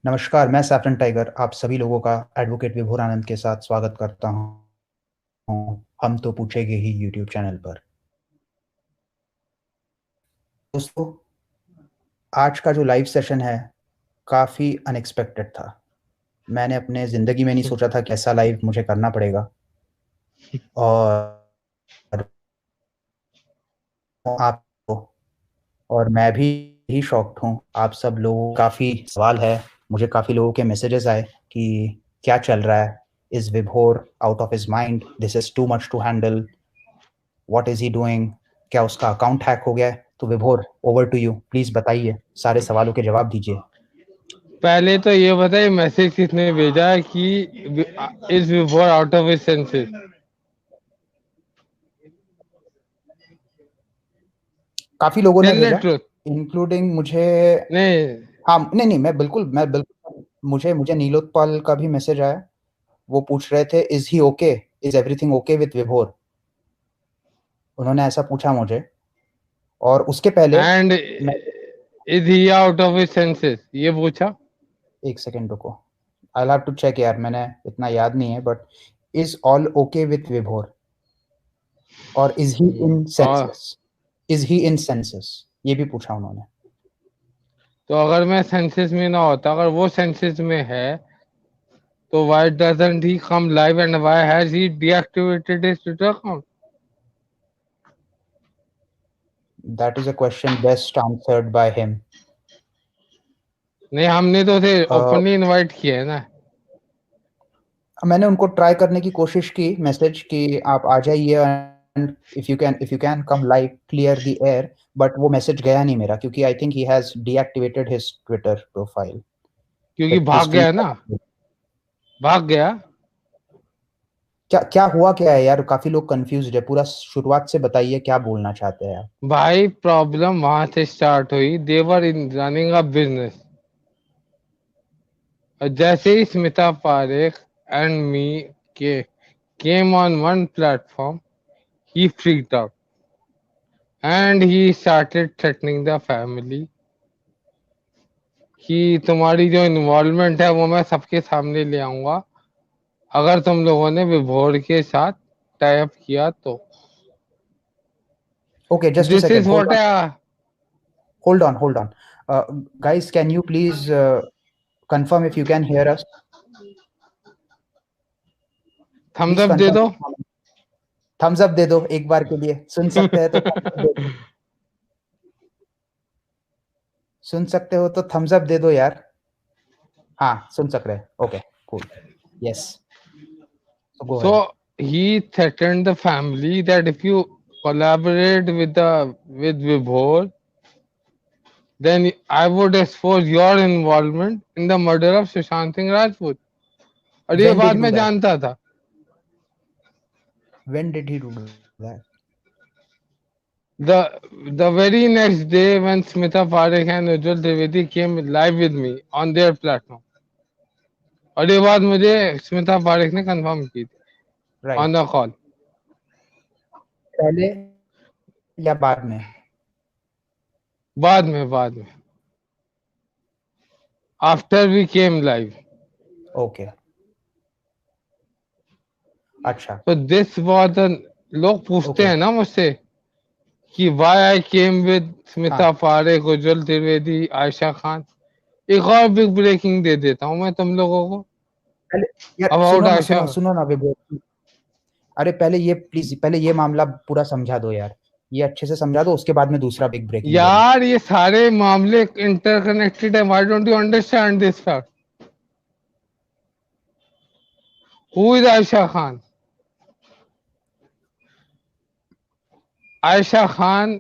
नमस्कार, मैं saffron tiger आप सभी लोगों का एडवोकेट विभोर आनंद के साथ स्वागत करता हूँ हम तो पूछेंगे ही यूट्यूब चैनल पर। दोस्तों, आज का जो लाइव सेशन है काफ़ी अनएक्सपेक्टेड था। मैंने अपने ज़िंदगी में नहीं सोचा था कि ऐसा लाइव मुझे करना पड़ेगा और आपको और मैं भी शॉक्ड हूँ। आप सब लोगों काफ़ी सवाल है, मुझे काफ़ी लोगों के मैसेजेस आए कि क्या चल रहा है? Is Vibhor out of his mind? This is too much to handle. What is he doing? क्या उसका अकाउंट हैक हो गया है? तो विभोर, ओवर टू यू, प्लीज़ बताइए, सारे सवालों के जवाब दीजिए। पहले तो ये बताइए मैसेज किसने भेजा है कि इज विभोर आउट ऑफ हिज सेंसेस। काफ़ी लोगों ने टेल द भेजा, ट्रुथ। इंक्लूडिंग मुझे। नहीं, हाँ, नहीं, मैं बिल्कुल मुझे नीलोत्पल का भी मैसेज आया। वो पूछ रहे थे, is he okay? Is everything okay with विभोर? उन्होंने ऐसा पूछा मुझे और उसके पहले एंड मैं is he out of his senses ये पूछा। 1 सेकंड रुको। I will have to check यार, मैंने इतना याद नहीं है, but is all okay with Vibhor और इज़ ही इन और senses? Is he in senses? ये भी पूछा उन्होंने। तो अगर मैं सेंसेस में ना होता, अगर वो सेंसेस में है, तो why doesn't he come live and why has he deactivated his Twitter account? That is a question best answered by him. नहीं, हमने तो उसे अ, ओपनली इनवाइट किया है ना। मैंने उनको ट्राई करने की कोशिश की, मैसेज कि आप आ जाइए and if you can come live, clear the air, but वो मैसेज गया नहीं मेरा, क्योंकि I think he has deactivated his Twitter profile. क्योंकि द भाग हिस्ट्री। गया ना, भाग गया। क्या क्या हुआ क्या है यार? काफ़ी लोग कन्फ्यूज़्ड है, पूरा शुरुआत से बताइए क्या बोलना चाहते हैं आप? भाई प्रॉब्लम वहां से स्टार्ट हुई, देवर इन रनिंग अ बिजनेस। जैसे ही स्मिता पारेख एंड मी के came on one platform, he freaked out and he started threatening the family कि तुम्हारी जो इन्वॉल्वमेंट है वो मैं सबके सामने ले आऊंगा अगर तुम लोगों ने विभोर के साथ टाई अप किया तो। Okay, just a this second, is what hold on. Guys, can you please confirm if you can hear us? Thumbs please up दे कन्फर्म। दो। थम्स अप दे दो एक बार के लिए, सुन सकते हैं तो थम्स अप दे दो। सुन सकते हो तो थम्स अप दे दो यार। हाँ, सुन सक रहे हैं। Okay, cool. Yes, so go So ahead. he threatened the family that if you collaborate with Vibhor, then I would expose your involvement in the murder of Sushant Singh Rajput। और ये when did बात ही do मैं that? जानता था। When did he do that? The very next day when Smita Parekh and Ujjwal Trivedi came live with me on their platform, और ये बात मुझे स्मिता पारेख ने कंफर्म की थी ऑन राइट। The call. पहले या बाद में? बाद में after we came live. Okay, अच्छा। तो दिस वाज लोग पूछते ओके, हैं ना मुझसे कि why I came with Smita हाँ। पारेख, उज्जवल त्रिवेदी, आयशा खान। एक और बिग ब्रेकिंग दे देता हूं मैं तुम लोगों को पहले यार अबाउट सुनो ना, आयशा। सुनो ना विभोर। अरे पहले ये प्लीज़, पहले ये मामला पूरा समझा दो यार। ये अच्छे से समझा दो, उसके बाद मैं दूसरा बिग ब्रेकिंग दे दूँ। यार ये सारे मामले इंटरकनेक्टेड है, why don't you understand this fact? Who is Ayesha Khan? Ayesha Khan,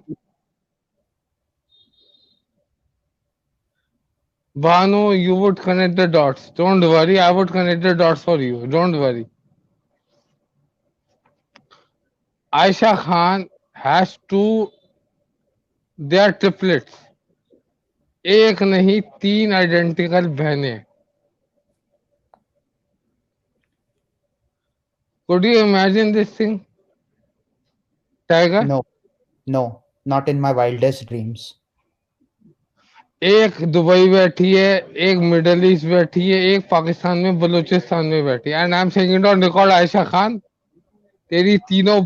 Banu, you would connect the dots. Don't worry, I would connect the dots for you. Don't worry. Aisha Khan has two, they are triplets. एक नहीं तीन identical बहनें। Could you imagine this thing, Tiger? No, no, not in my wildest dreams. एक Dubai बैठी है, एक middle east बैठी है, एक पाकिस्तान में बलूचिस्तान में बैठी है। And I am saying it on record, Ayesha Khan, तेरी तीनों,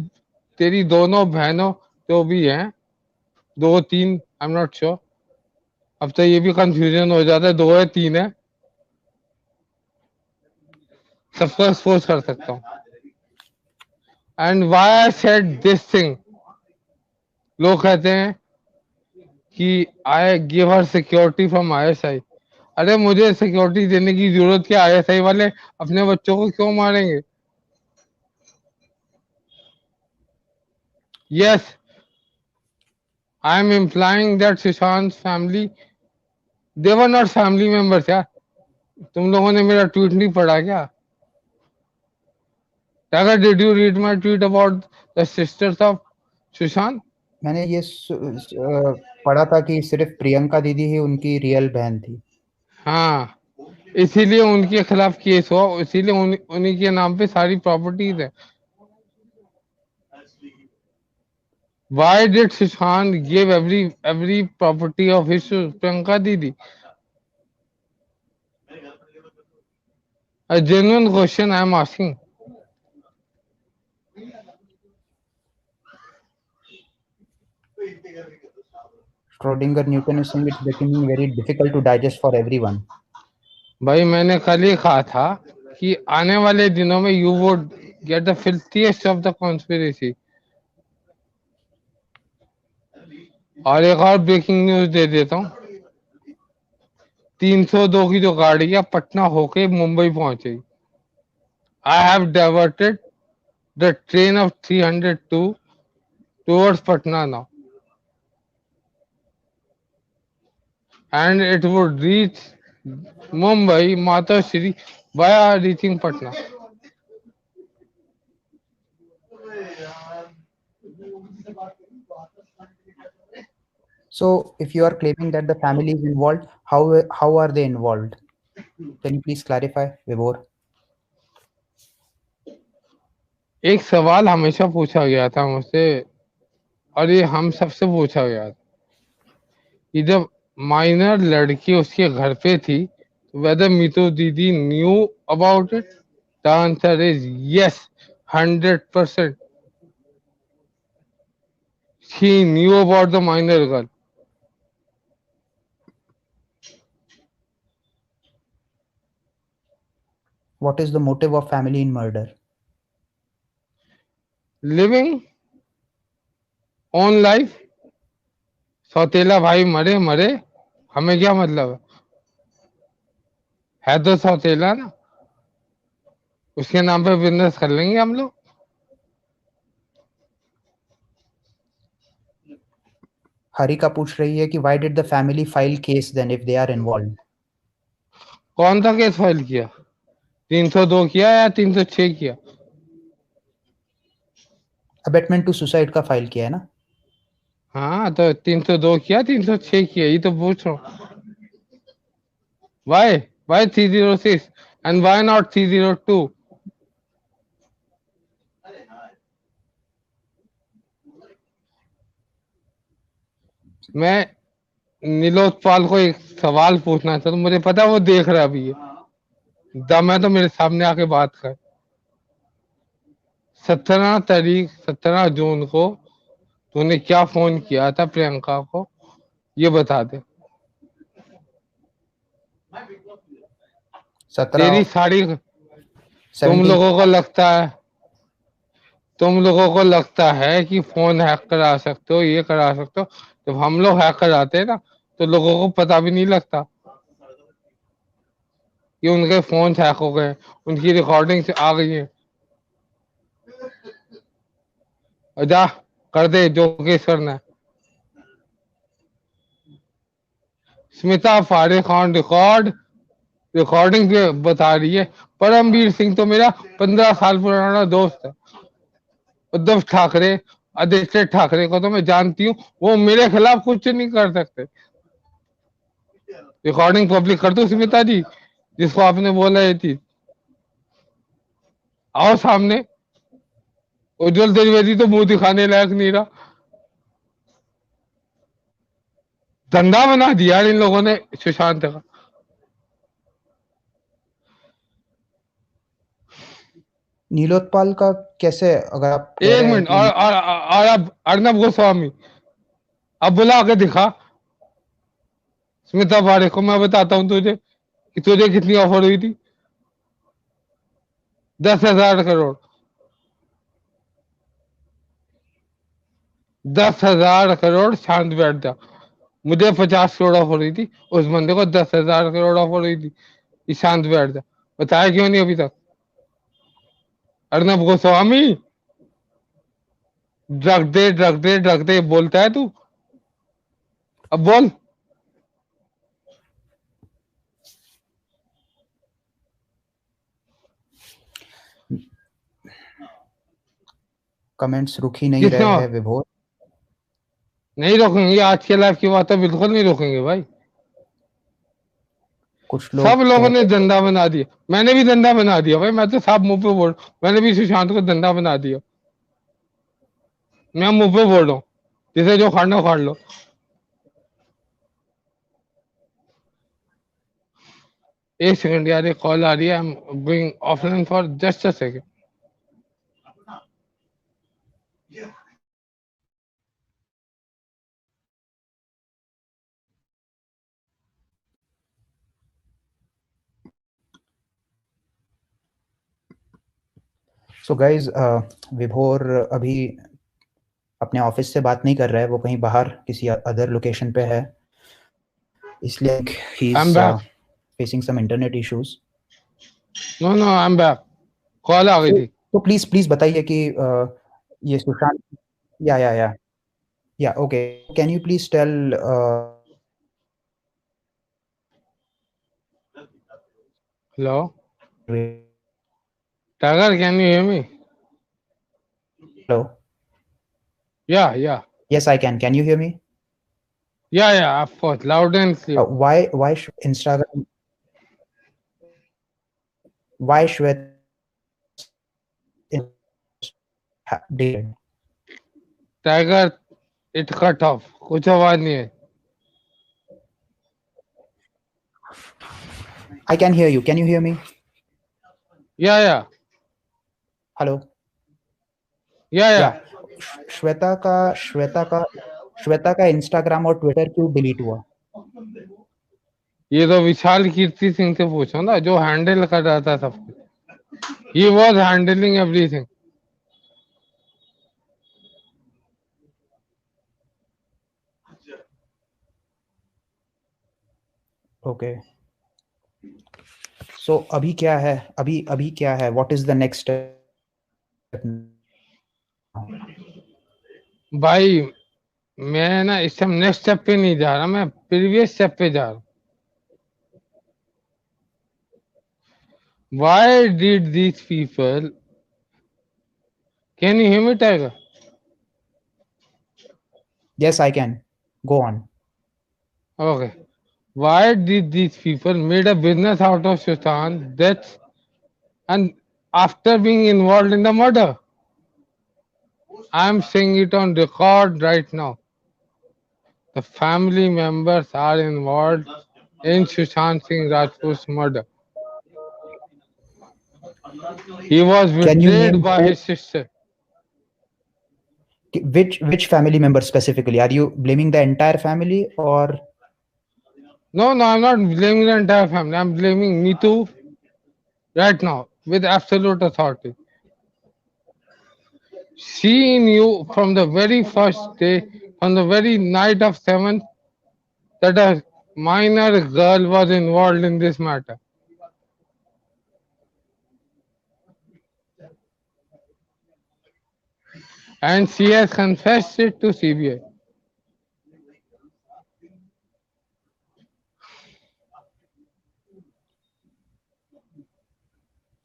तेरी दोनों बहनों जो भी हैं, दो तीन, आई एम नॉट श्योर, अब तो ये भी कंफ्यूजन हो जाता है, दो है तीन है, सबको एक्सपोज कर सकता हूँ। And why I said this thing, लोग कहते हैं कि I give her security from ISI. अरे मुझे सिक्योरिटी देने की जरूरत क्या, आईएसआई वाले अपने बच्चों को क्यों मारेंगे? Yes, I am implying that Sushant family, they were not family members यार। तुम लोगों ने मेरा ट्वीट नहीं पढ़ा क्या? Tiger, did you read my tweet about the sisters of Sushant? मैंने ये पढ़ा था कि सिर्फ प्रियंका दीदी ही उनकी रियल बहन थी। हाँ, इसीलिए उनके खिलाफ केस हुआ, इसीलिए उन्हीं के नाम पे सारी प्रॉपर्टीज है। Why did Sushant give every property of his to Priyanka Didi? A genuine question I am asking. Schrodinger Newton is saying it's becoming very difficult to digest for everyone. भाई मैंने कल ही कहा था कि आने वाले दिनों में you would get the filthiest of the conspiracy. और एक और ब्रेकिंग न्यूज दे देता हूँ, 302 की जो गाड़ी है पटना होके मुंबई पहुंचेगी। I have diverted the train of 302 towards Patna now, and it would reach Mumbai Matashri via reaching Patna. So, if you are claiming that the family is involved, how are they involved? Can you please clarify, Vibhor? एक सवाल हमेशा पूछा गया था मुझसे, और ये हम सबसे पूछा गया था कि जब माइनर लड़की उसके घर पे थी, whether मीतू दीदी knew about it? The answer is yes, 100%. She knew about the minor girl. What is the motive of family in murder? Living own life. सौतेला भाई मरे मरे, हमें क्या मतलब है तो सौतेला ना, उसके नाम पे बिजनेस कर लेंगे हम लोग। हरिका पूछ रही है कि why did the family file case then if they are involved? कौन सा केस फाइल किया? 302 किया या 306 किया? अबेटमेंट टू सुसाइड का फाइल किया है ना? हाँ तो 302 किया, 306 किया, ये तो पूछ रहा हूँ। Why 306 and why not 302? मैं नीलोत्पाल को एक सवाल पूछना चाहता हूँ, मुझे पता है वो देख रहा भी है, दम है तो मेरे सामने आके बात कर। 17 जून को तूने क्या फोन किया था प्रियंका को, ये बता दे। 17 तेरी साड़ी, तुम 17 लोगों को लगता है, तुम लोगों को लगता है कि फोन हैक करा सकते हो, ये करा सकते हो। जब हम लोग हैक कराते हैं ना, तो लोगों को पता भी नहीं लगता कि उनके फोन हैक हो गए, उनकी रिकॉर्डिंग से आ गई है। और जा कर दे जो केस करना है। स्मिता फारिक ऑन रिकॉर्डिंग पे बता रही है, परमवीर सिंह तो मेरा 15 साल पुराना दोस्त है। उद्धव ठाकरे, आदित्य ठाकरे को तो मैं जानती हूँ, वो मेरे खिलाफ कुछ नहीं कर सकते। रिकॉर्डिंग पब्लिक कर दो स्मिता जी, जिसको आपने बोला ये थी, आओ सामने। उज्जवल त्रिवेदी तो मुंह दिखाने लायक नहीं रहा। धंधा बना दिया यार इन लोगों ने सुशांत का। नीलोत्पल का कैसे, अगर आप कह एक रहे हैं मिनट, कि और अब अर्नब गोस्वामी, अब बुला के दिखा स्मिता पारेख को, मैं बताता हूँ तुझे कि तुझे कितनी ऑफर हुई थी। 10,000 करोड़, 10,000 करोड़। शांत बैठ जा। मुझे 50 करोड़ ऑफर हुई थी, उस बंदे को 10,000 करोड़ ऑफर हुई थी। कि शांत बैठ जा। बताया क्यों नहीं अभी तक? अर्नब गोस्वामी, ड्रग दे ड्रग दे ड्रग दे बोलता है तू। अब बोल। कमेंट्स रुक ही नहीं किसने? रहे हैं विभोर। नहीं रोकेंगे आज के लाइफ की बात तो बिल्कुल नहीं रोकेंगे भाई। कुछ सब लोग लोगों ने कहते धंधा बना दिया, मैंने भी धंधा बना दिया भाई। मैं तो साफ मुंह पे बोल, मैंने भी सुशांत को धंधा बना दिया। मैं मुंह पे बोल रहा हूँ, जिसे जो खाना हो, खा लो। एक सेकंड यार, एक कॉल आ रही है। I am going offline for just a second. So guys, विभोर अभी अपने ऑफिस से बात नहीं कर रहा है, वो कहीं बाहर किसी अदर लोकेशन पे है, इसलिए ही I is am back. Facing some internet issues. No no, I am back. Call आ गई थी। तो प्लीज प्लीज बताइए कि ये सुशांत, या okay, can you please tell hello Tiger, can you hear me? Hello, yeah yes I can you hear me? Yeah of course, loud and clear. Why should Instagram, why should did Tiger, it cut off, कुछ आवाज नहीं है। I can hear you, can you hear me? या hello, या या श्वेता का Instagram और Twitter क्यों डिलीट हुआ? ये तो विशाल कीर्ति सिंह से पूछो ना, जो हैंडल कर रहा था सब कुछ। He was handling everything. Okay, so अभी क्या है, अभी क्या है, what is the next step? भाई मैं ना इस टाइम नेक्स्ट स्टेप पे नहीं जा रहा, मैं प्रीवियस स्टेप पे जा रहा हूँ। Why did these people? Can you hear me, Tiger? Yes, I can. Go on. Okay. Why did these people made a business out of Sushant death and after being involved in the murder? I'm saying it on record right now. The family members are involved in Sushant Singh Rajput's murder. He was Can you name betrayed by who, his sister. which family member specifically? Are you blaming the entire family or? No, no, I'm not blaming the entire family. I'm blaming Neetu right now with absolute authority. She knew from the very first day, from the very night of 7th, that a minor girl was involved in this matter. And she has confessed it to CBI.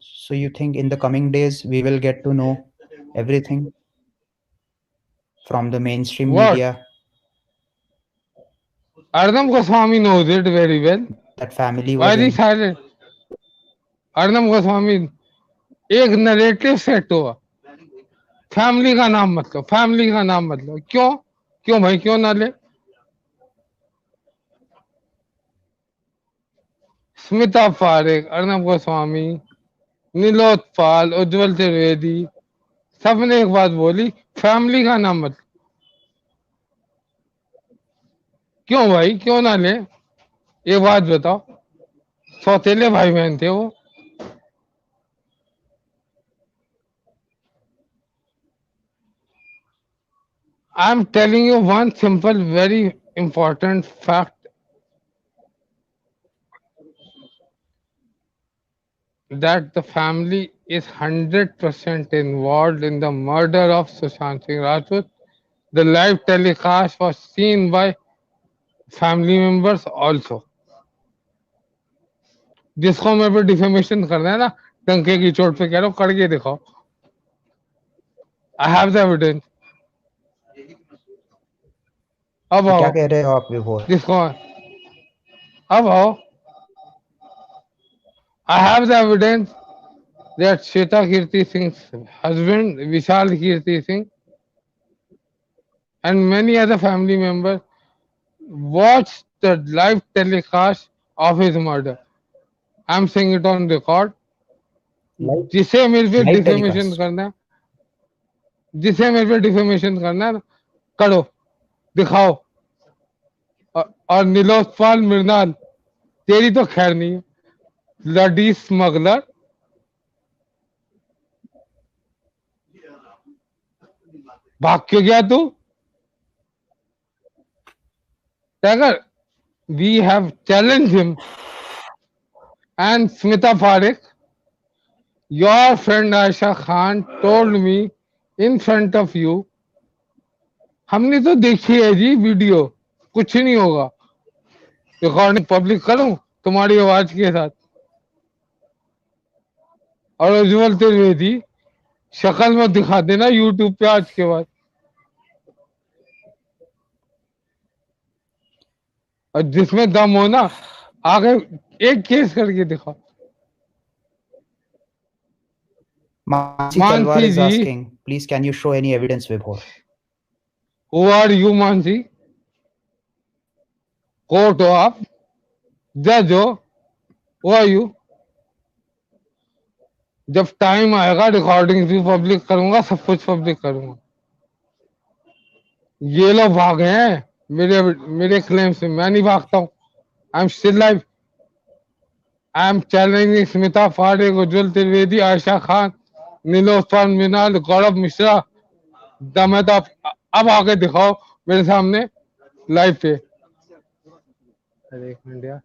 So you think in the coming days we will get to know everything from the mainstream What? media? Arnab Goswami knows it very well. That family Why was is he in. silent? Arnab Goswami, एक narrative set हुआ, family का नाम मतलब, family का नाम मतलब, क्यों क्यों भाई, क्यों ना ले? स्मिता पारेख, अर्नब गोस्वामी, नीलोत्पल, उज्जवल त्रिवेदी, सबने एक बात बोली, फैमिली का नाम मत। क्यों भाई, क्यों ना ले? एक बात बताओ, सौतेले भाई बहन थे वो। I am telling you one simple very important fact, that the family is 100% involved in the murder of Sushant Singh Rajput. The live telecast was seen by family members also. जिसको मेरे पे डिफेमेशन करना है ना, टंके की चोट पे कह रहा हूँ, करके दिखाओ। I have the evidence. अब क्या आओ, कह रहे हो आप विभोर? जिसको अब आओ, I have the evidence that Shweta Kirti Singh's husband, Vishal Kirti Singh, and many other family members watched the live telecast of his murder. I'm saying it on record. Live जिसे मेरे पे लाइव डिफेमेशन टेलीकास्ट? करना है, जिसे मेरे पे defamation करना है ना, करो, दिखाओ। और नीलोत्पल मृणाल, तेरी तो खैर नहीं है, ब्लडी स्मगलर। भाग क्यों गया तू Tiger? We have challenge him and Smita Parekh, your friend Ayesha Khan told me in front of you. हमने तो देखी है जी वीडियो, कुछ नहीं होगा। रिकॉर्डिंग पब्लिक करूं तुम्हारी आवाज के साथ? और उज्जवल त्रिवेदी, शक्ल में दिखा देना यूट्यूब पे आज के बाद। और जिसमें दम हो ना, आगे एक केस करके दिखाओ। Mansi Talwar Mansi is ji, asking, please can you show any evidence, Vibhor? Who are you Mansi? Court हो आप, जज हो, हु आर यू? जब टाइम आएगा रिकॉर्डिंग भी पब्लिक करूंगा, सब कुछ पब्लिक करूंगा। ये लोग भागे हैं मेरे मेरे क्लेम से, मैं नहीं भागता हूँ। I am still live. I am challenging Smita Parekh, Ujjwal Trivedi, Ayesha Khan, Nilotpal Mrinal, Gaurav Mishra. दम है तो अब आके दिखाओ मेरे सामने लाइव पे। अरे एक मिनट यार,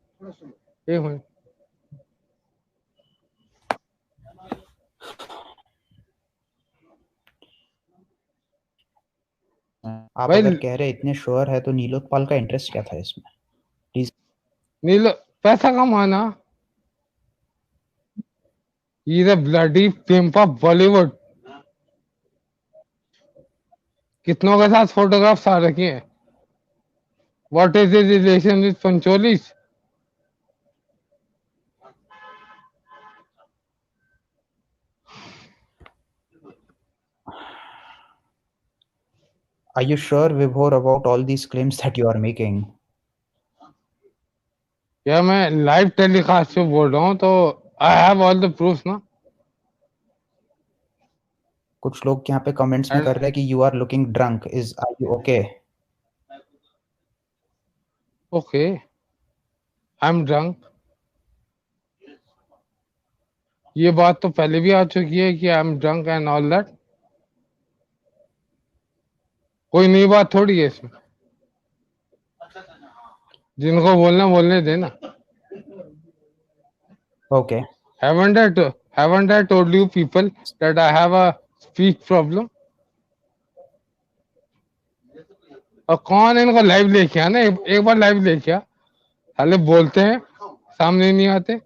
एक मिनट। आप भाई अगर कह रहे इतने श्योर है तो नीलोत्पल का इंटरेस्ट क्या था इसमें? प्लीज। नीलो पैसा कमाना, ये the bloody pimp of Bollywood. कितनों के साथ फोटोग्राफ्स आ रखी हैं? What is his relation with Pancholis? Are you sure, Vibhor, about all these claims that you are making? यार मैं लाइव टेलीकास्ट पे बोल रहा हूँ, तो I have all the proofs ना। कुछ लोग यहाँ पे कमेंट्स में कर रहे हैं कि you are looking drunk. Are you okay? Okay, I am drunk. ये बात तो पहले भी आ चुकी है कि I am drunk and all that. कोई नई बात थोड़ी है इसमें, जिनको बोलना बोलने देना। Okay. Haven't I told you people that I have a speech problem? और कौन इनको लाइव लेके आना, एक बार लाइव लेके आ। साले बोलते हैं, सामने नहीं आते।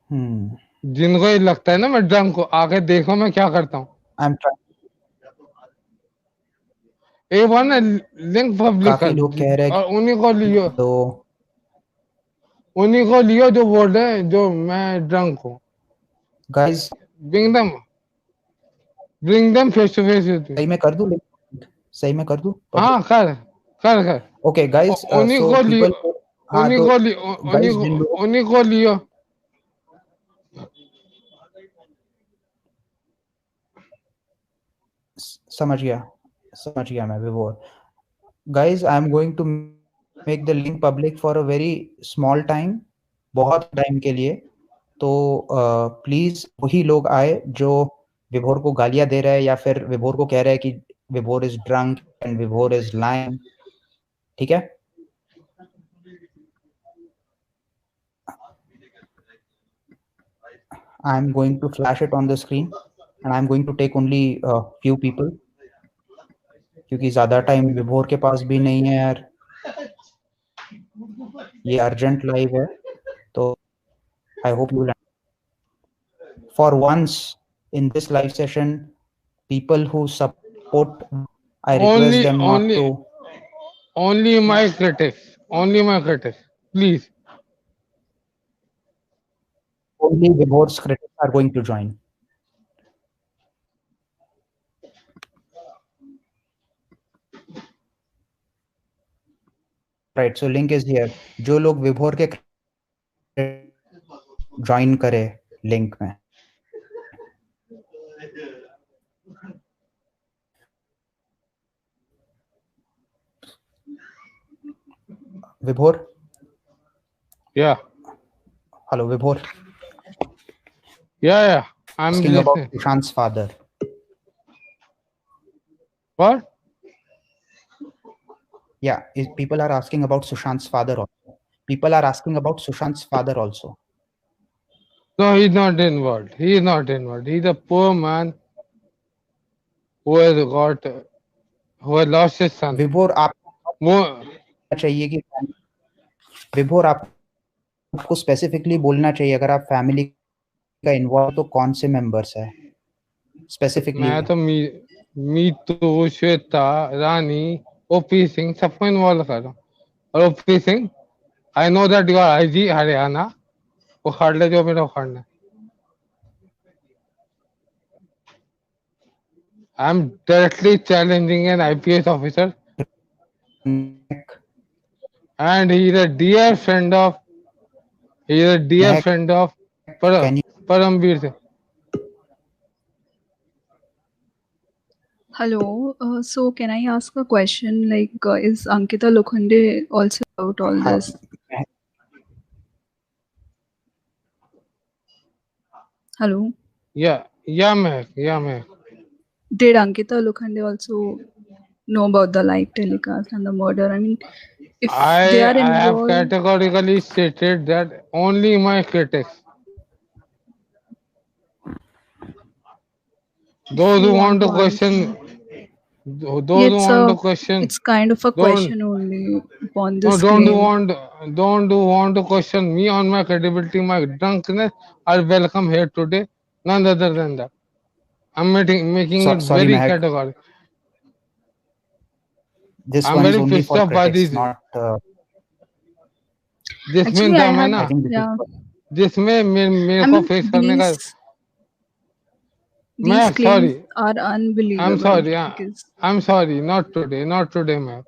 जिनको ये लगता है ना मैं ड्रंक को, आके देखो मैं क्या करता हूँ। I'm trying. एक बार ना लिंक पब्लिक काफी लोग कह रहे कर, हैं और उन्हीं को लियो, तो उन्हीं को लियो जो बोल रहे हैं जो मैं ड्रंक हूँ। guys, Bring them face to face. सही में कर दूं लिंक सही में कर दूं? हाँ कर कर कर ओके गाइस, उन्हीं सो को लियो पीपल, हाँ उन्हीं तो को गाइस जिन लोगों उन्हीं को लियो समझ गया मैं Vibhor. Guys I am going to make the link public for a very small time, बहुत टाइम के लिए। तो प्लीज वही लोग आए जो विभोर को गालियां दे रहे हैं या फिर विभोर को कह रहे हैं कि Vibhor is drunk and Vibhor is lying, ठीक है? I am going to flash it on the screen and I am going to take only few people, क्योंकि ज्यादा टाइम विभोर के पास भी नहीं है यार, ये अर्जेंट लाइव है। तो I hope you, for once in this live session, people who support, I request only them not only to. only my critics please Only Vibhor's critics are going to join. Right, so link is here. जो लोग विभोर के join करे link में। विभोर, yeah hello Vibhor, yeah I'm asking about listening Sushant's father. what Yeah, people are asking about Sushant's father also. People are asking about Sushant's father also. no he's not involved he's a poor man who has got who has lost his son विभोर More, चाहिए कि विभोर आपको specifically बोलना चाहिए, अगर आप family का इन्वॉल्व तो कौन से मेंबर्स है स्पेसिफिकली? मैं तो मीतू श्वेता रानी ओपी सिंह सबको इन्वॉल्व कर रहा हूँ और OP Singh I know that you are IG Haryana उखाड़ ले जो मेरा उखाड़ना I am directly challenging an IPS officer and he is a dear friend of Can you Paramveer Singh. Hello. So can I ask a question? Like, is Ankita Lokhande also about all this? Hello. Yeah, Mehak. Did Ankita Lokhande also know about the live telecast and the murder? I mean, if they are I have involved, categorically stated that only my critics, those who you want want to to answer? question, those who want to question, It's kind of a don't question only upon the no, screen. don't want to question me on my credibility, my drunkenness are welcome here today. None other than that. I'm making it sorry very Mehak, categorical. this I'm one is very only pissed for off by critics, these. not जिसमें Actually, I दम है had, ना I think this yeah. जिसमें मेरे I को mean, face करने का these मैं claims sorry are I'm unbelievable sorry because, I'm sorry not today मैं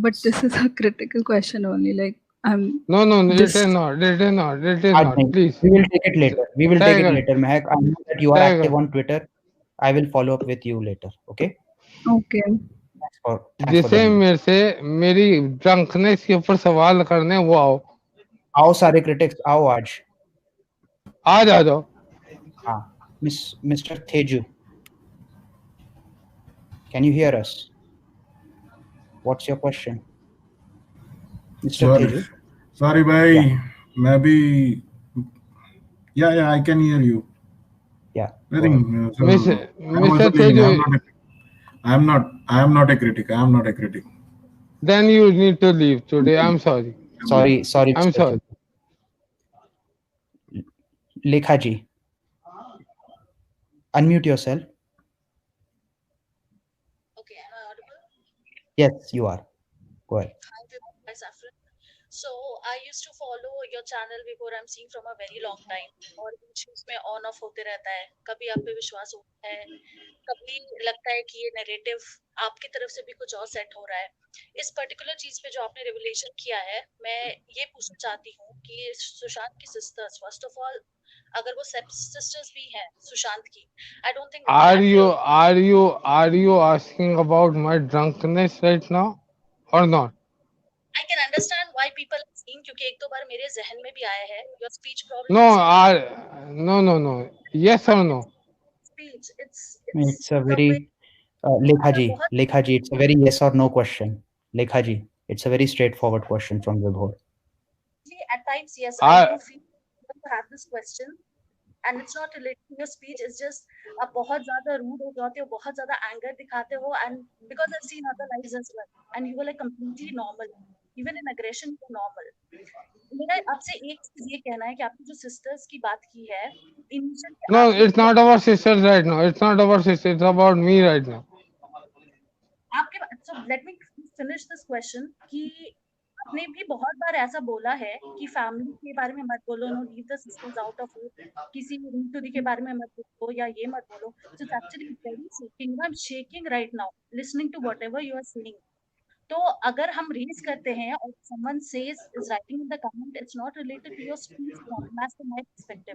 but this is a critical question only. Like, I'm no it this. is I not think please we will take it later. We will take it Tiger later, Mehak. I know that you are active Tiger on Twitter. I will follow up with you later. Okay. Okay. Thanks for जिसे joining. मेरे से मेरी drunkenness के ऊपर सवाल करने वो आओ सारे critics, आओ आज। आ जाओ हाँ, Mr. Teju, can you hear us? What's your question, Mr. Teju? Sorry bhai, maybe yeah, I can hear you. Yeah. I think so. I'm Mr. also listening. Teju I am not a critic. I am not a critic. then you need to leave today I'm sorry Sorry, I'm Mr. sorry Teju. Lekha ji, unmute yourself. Okay, am I audible? Yes, you are. Go ahead. So I used to follow your channel before. I'm seeing from a very long time. और बीच बीच में on off होते रहता है, कभी आप पे विश्वास होता है, कभी लगता है कि ये नैरेटिव आपकी तरफ से भी कुछ और सेट हो रहा है। इस पर्टिकुलर चीज पे जो आपने रिवलेशन किया है, मैं ये पूछना चाहती हूँ कि सुशांत की सिस्टर्स, फर्स्ट ऑफ ऑल, अगर वो सिस्टर्स भी हैं सुशांत की, I don't think Are you asking about my drunkenness right now or not? I can understand why people are seeing, क्योंकि एक दो बार मेरे जहन में भी आया है your speech No, problem no. Yes or no? Speech It's a very Lekha ji, बहुत Lekha ji, it's a very yes or no question. Lekha ji, it's a very straightforward question from Vibhor. at times yes, I do feel to have this question and it's not related to your speech, it's just आप बहुत ज्यादा rude हो जाते हो, बहुत ज्यादा anger दिखाते हो, and because I've seen other lives as well and you were like completely normal, even in aggression you're normal. मेरा आपसे एक चीज ये कहना है कि आपने जो सिस्टर्स की बात की है, initially No, it's not about sisters right now. It's not about sisters. It's about me right now. आपके so let me finish this question कि आपने भी बहुत बार ऐसा बोला है कि फैमिली के बारे में मत बोलो, no leave the sisters out of it, किसी ऋतुदी के बारे में मत बोलो या ये मत बोलो. So it's actually very shaking, I am shaking right now listening to whatever you are saying. तो अगर हम रीड करते हैं और someone says is writing in the comment, it's not related to your speech problem as my perspective.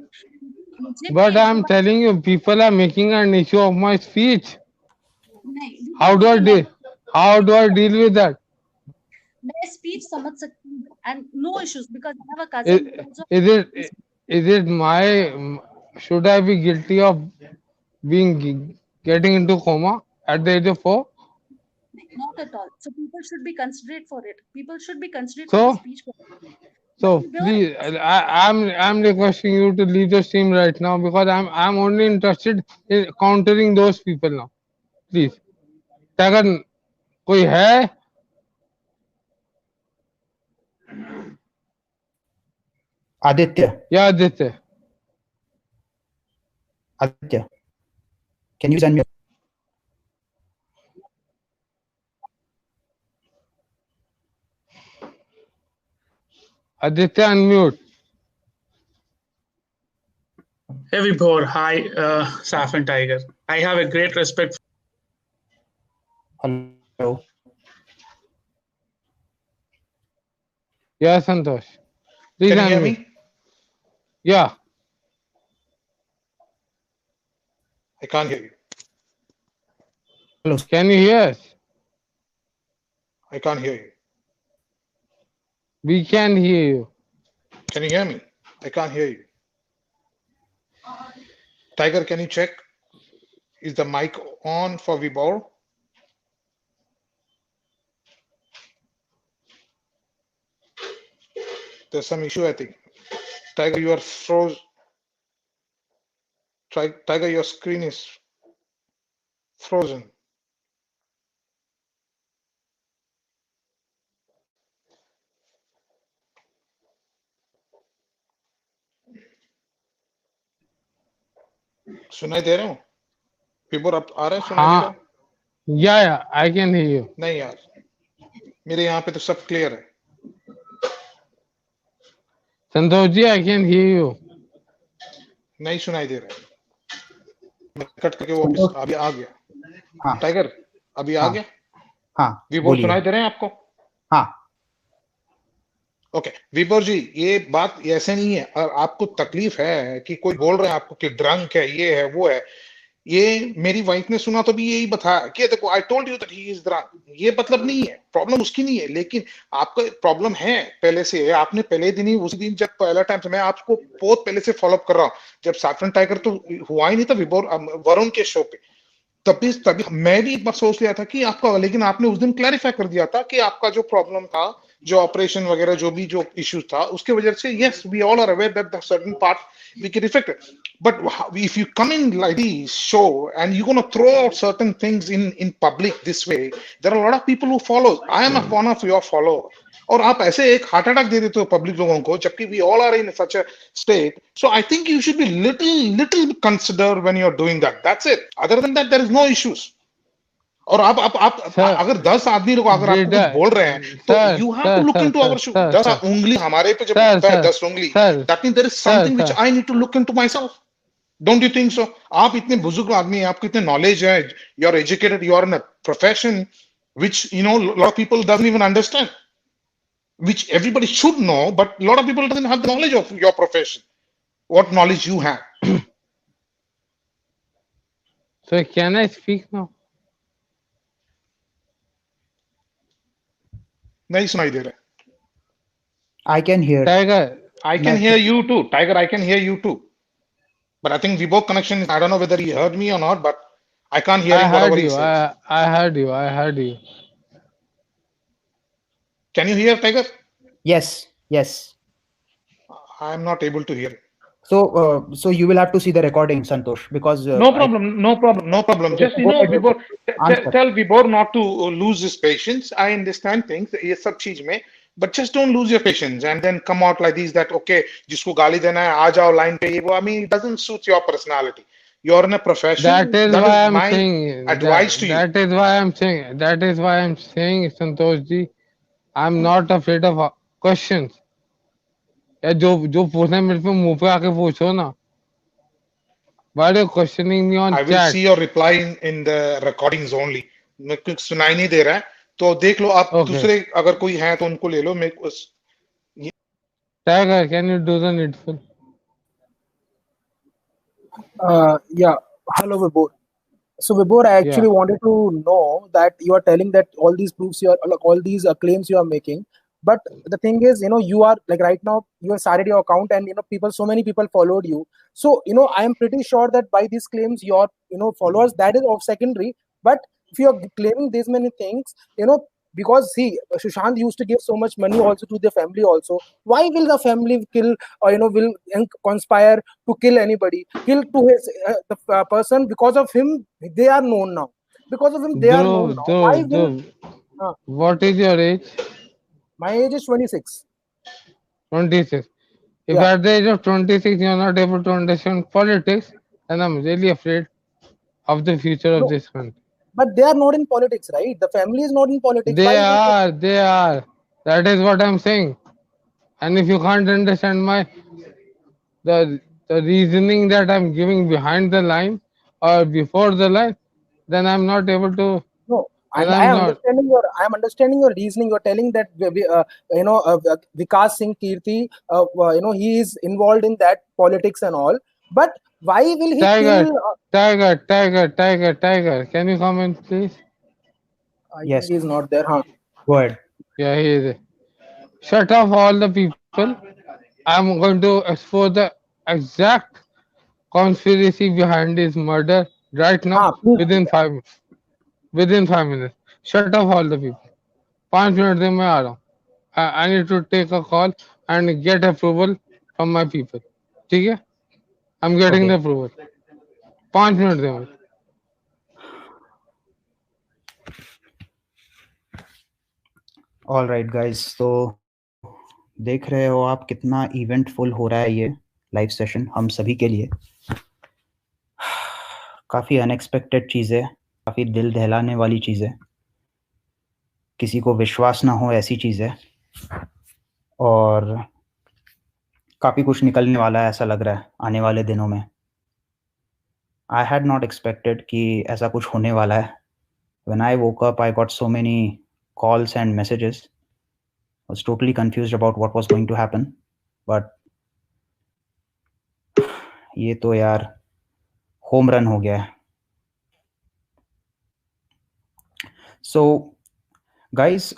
But I'm telling you, people are making an issue of my speech. How do I deal with that? मैं speech समझ सकती हूँ and no issues because I have a cousin. Is it my, should I be guilty of getting into coma at the age of 4? Not at all. So people should be considerate for it. People should be considerate for the speech. So please, I'm requesting you to leave the stream right now because I'm only interested in countering those people now. Please. अगर कोई है? Aditya. Yeah, Aditya. Aditya, can you send me? Aditya, unmute. Hey Vibhor, hi Saffron Tiger. I have a great respect. Hello. Yeah, Santosh. Please can you hear me? Yeah. I can't hear you. Hello. Can you hear us? I can't hear you. We can hear you. Can you hear me? I can't hear you. Tiger, can you check? Is the mic on for Vibhor? There's some issue, I think. Tiger, you are froze. Tiger, your screen is frozen. सुनाई दे रहे हो? Vibhor आप आ रहे हैं? सुनाई दे रहा है? Yeah, I can hear you. नहीं यार, मेरे यहाँ पे तो सब क्लियर है. Santosh ji, I can hear you. नहीं सुनाई दे रहा है. मैं कट करके वापस अभी आ गया. हाँ. टाइगर अभी आ गया. हाँ. विभोर सुनाई दे रहे हैं आपको? हाँ. ओके विभोर जी, ये बात ऐसे नहीं है. और आपको तकलीफ है कि कोई बोल रहे हैं आपको कि ड्रंक है, ये है, वो है. ये मेरी वाइफ ने सुना तो भी यही बताया कि देखो I told you that he is drunk. ये मतलब नहीं है, प्रॉब्लम उसकी नहीं है, लेकिन आपका प्रॉब्लम है पहले से. आपने पहले दिन ही, उसी दिन जब पहला टाइम से, मैं आपको बहुत पहले से फॉलो अप कर रहा हूँ. जब सैफरन टाइगर तो हुआ ही नहीं था विभोर, वरुण के शो पे, तभी मैं भी एक बार सोच लिया था कि आपका, लेकिन आपने उस दिन क्लैरिफाई कर दिया था कि आपका जो प्रॉब्लम था, जो ऑपरेशन वगैरह जो भी जो इश्यूज था, उसके वजह से yes we all are aware that the certain part we get affected. But if you come in like this show and you're going to throw out certain things in public this way, there are a lot of people who follow. I am one of your follower. और आप ऐसे एक heart attack दे देते हो public लोगों को, जबकि we all are in such a state. So I think you should be little consider when you're doing that. That's it. Other than that, there is no issues. और आप Sir, अगर 10 आदमी लोग अगर आपको कुछ data, बोल रहे हैं तो sir, you have to sir, look sir, into sir, our shoe. sir, 10 sir, उंगली हमारे पे जब sir, उठता है, sir, 10 उंगली, sir, that mean there is sir, something which sir. I need to look into my self. Don't you think so? आप इतने बुजुर्ग आदमी हैं, आपको इतने नॉलेज है, you are educated, you are in a profession which lot of people doesn't even understand, which everybody should know, but a lot of people doesn't have the knowledge of your profession, what knowledge you have. So can I speak now? नहीं सुनाई दे रहा। I can hear. Tiger, I can मैं hear you too, Tiger. I can hear you too. But I think Vibhor connection, I don't know whether he heard me or not, but I can't hear I him whatever heard he you. says. I heard you. I heard you. Can you hear, Tiger? yes, yes. I'm not able to hear. So you will have to see the recording, Santosh, because No problem, no problem, no problem. Just, go ahead with Vibhor, the answer. tell Vibhor not to lose his patience. I understand things, ये सब चीज में, but just don't lose your patience and then come out like this that okay, जिसको गाली देना है आ जाओ line पे, ये वो. I mean, it doesn't suit your personality. You're in a profession. That is That why is I'm my saying advice to you. that is why I'm saying that is why I'm saying Santosh ji, I'm not afraid of questions. या जो पूछना है मेरे पे मुंह पे आके पूछो ना. Why are you questioning me on I will chat? see your reply in the recordings only. मैं कुछ सुनाई नहीं दे रहा है, तो देख लो आप. Okay. दूसरे अगर कोई है तो उनको ले लो. मेरे को Tiger, can you do the needful? Yeah. Hello, Vibhor. So, Vibhor, I actually wanted to know that you are telling that all these proofs you are, like, all these claims you are making. But the thing is, you are like right now you have started your account and people, so many people followed you. So I am pretty sure that by these claims, your followers, that is of secondary. But if you are claiming these many things, because see, Sushant used to give so much money also to the family also. Why will the family kill or will conspire to kill anybody, kill to his the person? Because of him they are known now. Because of him they are known now. Why will What is your age? My age is 26. 26. If at the age of 26 you are not able to understand politics, then I'm really afraid of the future of this country. But they are not in politics, right? The family is not in politics. They are. That is what I'm saying. And if you can't understand the reasoning that I'm giving behind the line or before the line, then I'm not able to. No, I am understanding your reasoning. You're telling that Vikas Singh Kirti, he is involved in that politics and all. But why will he kill? Tiger. Can you comment, please? Yes. He is not there, huh? Go ahead. Yeah, he is. Shut off all the people. I'm going to expose the exact conspiracy behind his murder right now within 5 minutes. Within 5 minutes. Shut off all the people. 5 minutes में मैं आ रहा हूँ. I need to take a call and get approval from my people. ठीक है? I'm getting the approval. 5 minutes में मुझे. All right, guys. So देख रहे हो आप कितना इवेंटफुल हो रहा है ये लाइव सेशन हम सभी के लिए. काफ़ी अनएक्सपेक्टेड चीज़ें, काफ़ी दिल दहलाने वाली चीज़ें, किसी को विश्वास ना हो ऐसी चीज़ें, और काफ़ी कुछ निकलने वाला है ऐसा लग रहा है आने वाले दिनों में. आई हैड नॉट एक्सपेक्टेड कि ऐसा कुछ होने वाला है. When I woke up, I got so many calls and messages. I was totally confused about what was going to happen. But ये तो यार होम रन हो गया है. So guys,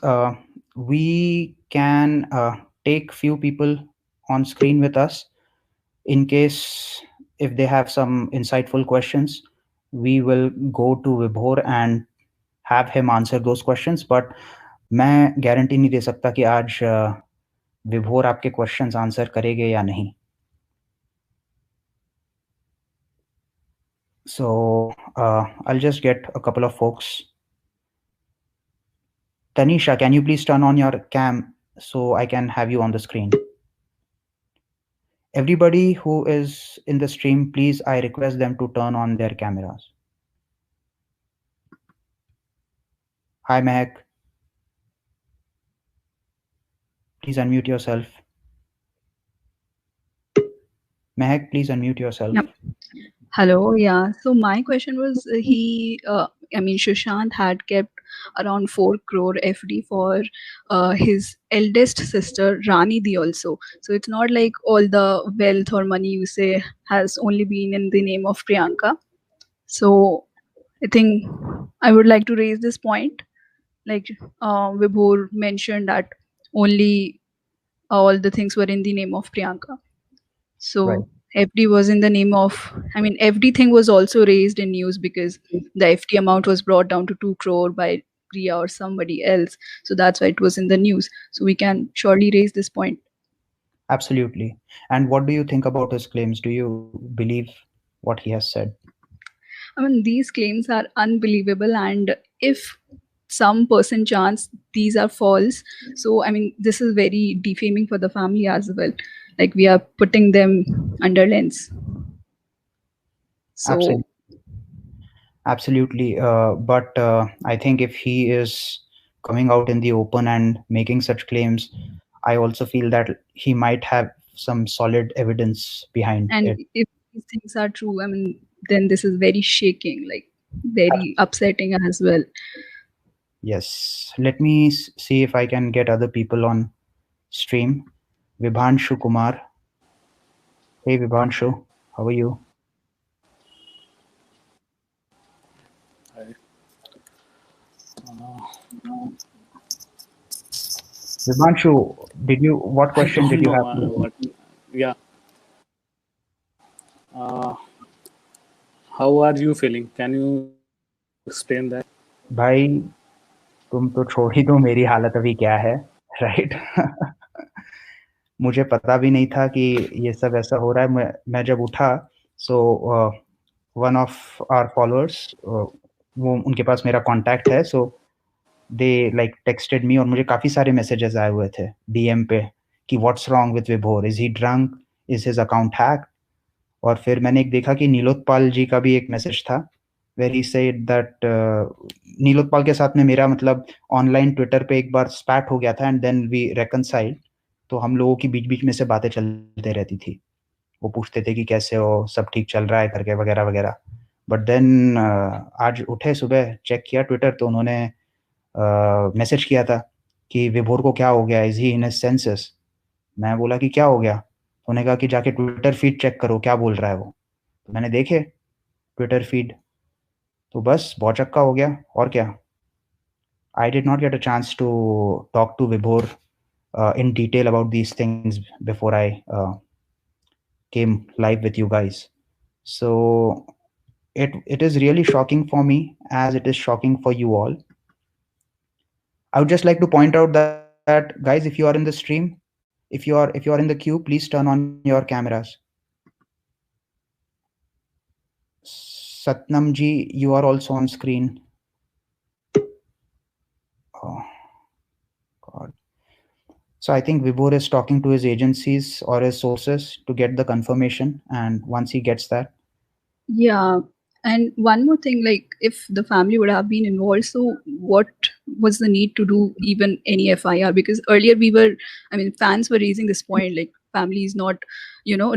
we can take few people on screen with us in case if they have some insightful questions. We will go to Vibhor and have him answer those questions. But मैं guarantee नहीं दे सकता कि आज विभोर आपके questions answer करेंगे या नहीं. So I'll just get a couple of folks. Tanisha, can you please turn on your cam so I can have you on the screen? Everybody who is in the stream, please, I request them to turn on their cameras. Hi, Mehak. Please unmute yourself. Mehak, please unmute yourself. Yep. Hello. Yeah. So my question was, Sushant had kept around 4 crore FD for his eldest sister, Rani Di also. So it's not like all the wealth or money you say has only been in the name of Priyanka. So I think I would like to raise this point. Like Vibhor mentioned that only all the things were in the name of Priyanka. So Right. FD was in the name of, everything was also raised in news because the FD amount was brought down to 2 crore by Priya or somebody else. So that's why it was in the news. So we can surely raise this point. Absolutely. And what do you think about his claims? Do you believe what he has said? These claims are unbelievable, and if some person chance these are false, so this is very defaming for the family as well. Like we are putting them under lens. So Absolutely. But I think if he is coming out in the open and making such claims, I also feel that he might have some solid evidence behind and it. if these things are true, then this is very shaking, like very upsetting as well. Yes. Let me see if I can get other people on stream. Vibhanshu Kumar. Hey, Vibhanshu. How are you? Vibhanshu, what question did you have? Yeah. How are you feeling? Can you explain that? भाई तुम तो छोड़ ही दो मेरी हालत अभी क्या है, राइट? मुझे पता भी नहीं था कि ये सब ऐसा हो रहा है. मैं जब उठा, so one of our followers, वो उनके पास मेरा कांटेक्ट है, सो दे लाइक टेक्स्टेड मी और मुझे काफ़ी सारे मैसेजेस आए हुए थे डीएम पे कि व्हाट्स रॉन्ग विथ विभोर, is he drunk, is his account hack. और फिर मैंने एक देखा कि नीलोत्पाल जी का भी एक मैसेज था where he said that Nilotpal के साथ में मेरा मतलब ऑनलाइन ट्विटर पे एक बार स्पैट हो गया था एंड देन वी रेकनसाइल. तो हम लोगों की बीच बीच में से बातें चलते रहती थी. वो पूछते थे कि कैसे हो, सब ठीक चल रहा है करके वगैरह वगैरह. बट देन आज उठे सुबह, चेक किया ट्विटर, तो उन्होंने मैसेज किया था कि विभोर को क्या हो गया, is he in his senses. मैं बोला कि क्या हो गया. उन्होंने कहा कि जाके ट्विटर फीड चेक करो क्या बोल रहा है वो. तो मैंने देखे ट्विटर फीड, तो बस भौचक्का हो गया. और क्या. I did not get a chance to talk to Vibhor in detail about these things before I came live with you guys. So it is really shocking for me as it is shocking for you all. I would just like to point out that guys, if you are in the stream, if you are in the queue, please turn on your cameras. Satnam ji, you are also on screen. Oh God. So I think Vibhor is talking to his agencies or his sources to get the confirmation, and once he gets that. Yeah. And one more thing, like if the family would have been involved, so what was the need to do even any FIR? Because earlier fans were raising this point, like family is not,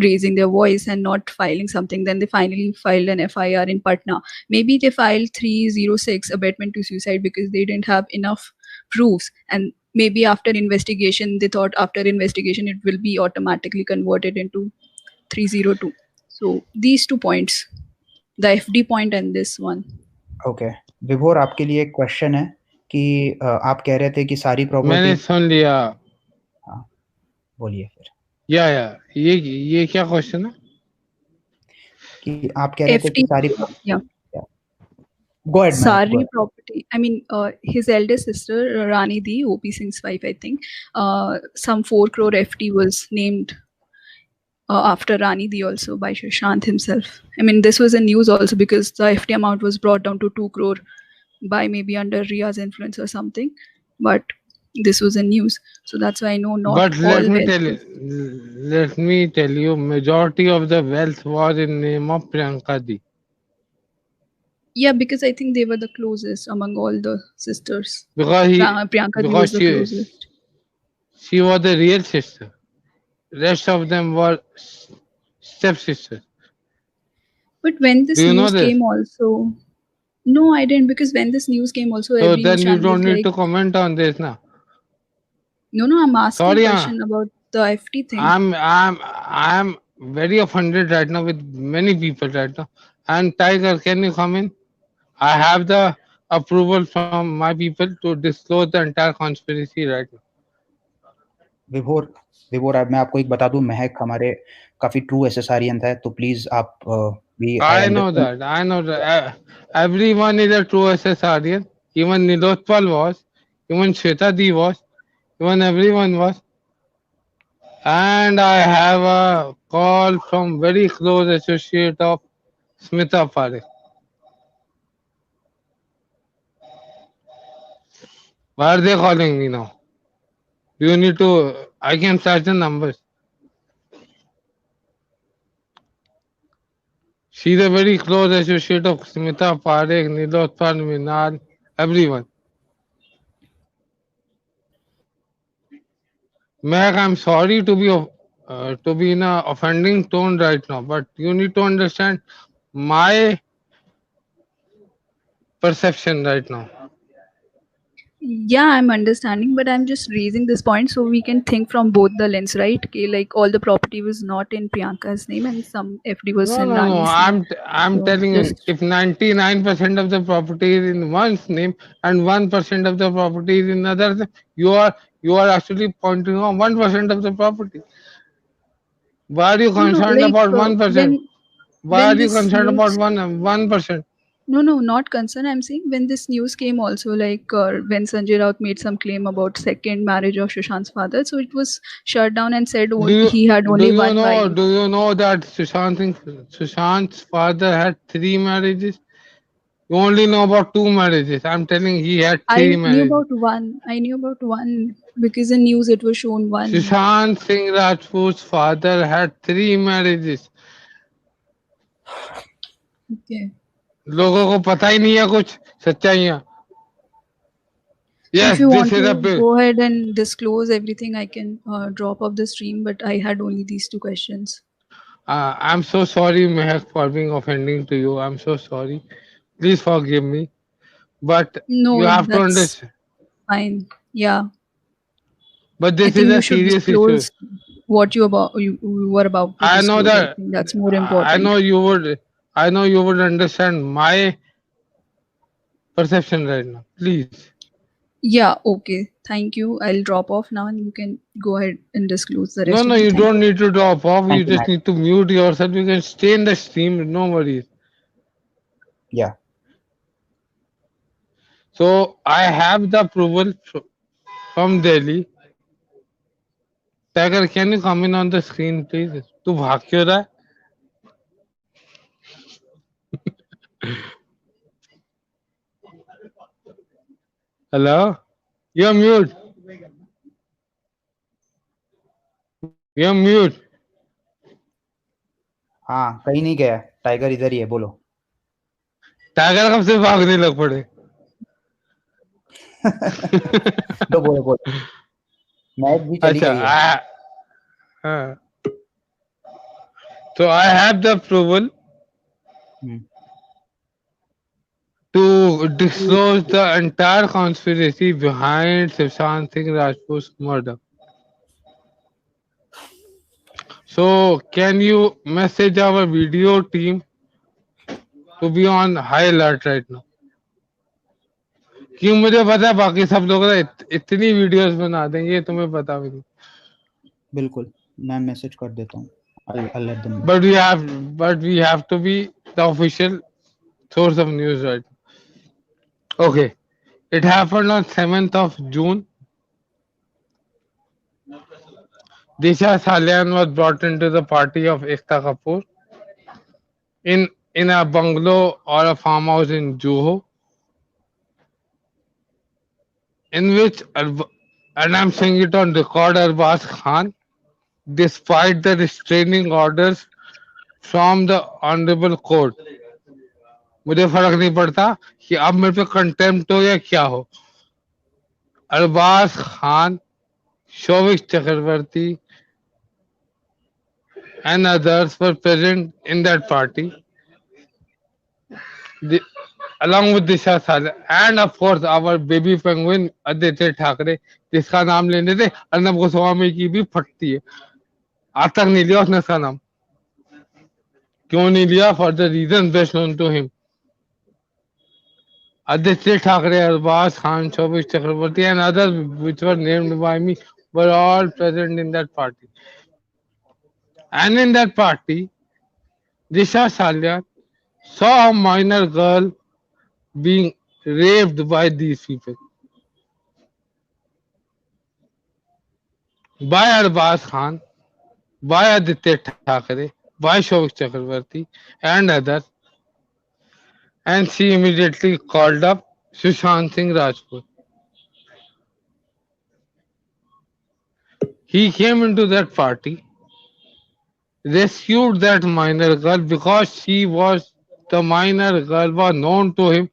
raising their voice and not filing something. Then they finally filed an FIR in Patna. Maybe they filed 306 abetment to suicide because they didn't have enough proofs. And maybe after investigation, they thought after investigation, it will be automatically converted into 302. So these 2 points. The FD point and this one. Okay. विभोर, आपके लिए एक question है कि आप कह रहे थे कि सारी प्रॉपर्टी. मैंने सुन लिया. हाँ, बोलिए फिर. या ये क्या क्वेश्चन है कि आप कह रहे थे कि सारी. Yeah. Go ahead, Sari property. His eldest sister, Rani Di, OP Singh's wife, I think, some 4 crore FD was named after Rani Di also by Sushant himself. This was in news also because the FD amount was brought down to 2 crore by maybe under Ria's influence or something. But this was in news. So that's why I know not but all let me tell you, majority of the wealth was in name of Priyanka Di. Yeah, because I think they were the closest among all the sisters. Because Priyanka ji was the closest. she was the real sister. Rest of them were stepsisters. But when this Do you know news this? came also, no, I didn't, because when this news came also, So every then news you channel was don't need like, to comment on this now. no, I'm asking Sorry, question about the FT thing. I'm very offended right now with many people right now. And Tiger, can you come in? I have the approval from my people to disclose the entire conspiracy right now. विभोर विभोर अब मैं आपको एक बता दूं, महक हमारे काफी ट्रू एसएसआरियन है, तो प्लीज आप भी I know that. I know that. Everyone is a true SSRian. Even Nilotpal was. Even Shweta Di was. Even everyone was. And I have a call from very close associate of Smita Parekh. Why are they calling me now? You need to. I can search the numbers. She's a very close associate of Smita Parekh, Nilotpal Minal, everyone. Meg, I'm sorry to be in a offending tone right now, but you need to understand my perception right now. Yeah, I'm understanding, but I'm just raising this point so we can think from both the lens, right? Okay, like all the property was not in Priyanka's name and some FD was in No. Rani's name. I'm So telling you, just if 99% of the property is in one's name and 1% of the property is in another's, you are actually pointing on 1% of the property. Why are you no, concerned like about 1%? Why when are you this concerned about news 1%? no, not concern. I'm saying when this news came also, like when Sanjay Raut made some claim about second marriage of Sushant's father, so it was shut down and said he had only one wife. Do you know that Sushant's father had 3 marriages? You only know about 2 marriages. I'm telling he had 3 I knew marriages. about one. I knew about one because in news it was shown one. Sushant Singh Rajput's father had 3 marriages. Okay. लोगों को पता ही नहीं है कुछ सच्चाइयां. So Yes, if you want this is to a big. go ahead and disclose everything, I can drop off the stream. But I had only these two questions. I'm so sorry, Mehak, for being offending to you. I'm so sorry. Please forgive me. But No, you have to that's understand. fine. Yeah, But I this is think a you should serious issue. disclose what you were about to I know disclose. I that. think that's more I important. know you would. I know you would understand my perception right now. Please. Yeah, okay. Thank you. I'll drop off now and you can go ahead and disclose the No, rest of the you thing. don't need to drop off. Thank You you, just Matt. need to mute yourself. You can stay in the stream. No worries. Yeah. So I have the approval from Delhi. Tiger, can you come in on the screen, please? तू भाग क्यों रहा है? Hello? You're mute. You're mute. हाँ, कहीं नहीं गया, tiger इधर ही है, बोलो. टाइगर कब से भागने लग पड़े? बोलो. महक भी चली गई है. हाँ. So I have the approval to disclose the entire conspiracy behind Sushant Singh Rajput's murder. So can you message our video team to be on high alert right now? क्यों मुझे पता है बाकी सब लोग इतनी वीडियोस बना देंगे तुम्हें पता भी नहीं. बिल्कुल, मैं मैसेज कर देता हूँ. I'll let them know. But we have to be the official source of news right now. Okay. It happened on 7th of June. Disha Salian was brought into the party of Ekta Kapoor in a bungalow or a farmhouse in Juhu, in which, and I'm saying it on record, Arbaz Khan, despite the restraining orders from the Honorable Court, मुझे फर्क नहीं पड़ता कि अब मेरे पे contempt हो या क्या हो। अरबाज खान, शोविक चक्रवर्ती and others were present in that party, the, along with Disha Saleh and of course our baby penguin Aditya Thackeray, जिसका नाम लेने से अर्नब गोस्वामी की भी फटती है। आज तक नहीं लिया उसने उसका नाम। क्यों नहीं लिया? For the reason best known to him. Aditya Thackeray, Arbaz Khan, Shobhik Chakraborty and others which were named by me were all present in that party. And in that party, Disha Saleh saw a minor girl being raped by these people. By Arbaz Khan, by Aditya Thackeray, by Shobhik Chakraborty and others, and she immediately called up Sushant Singh Rajput. He came into that party, rescued that minor girl because the minor girl was known to him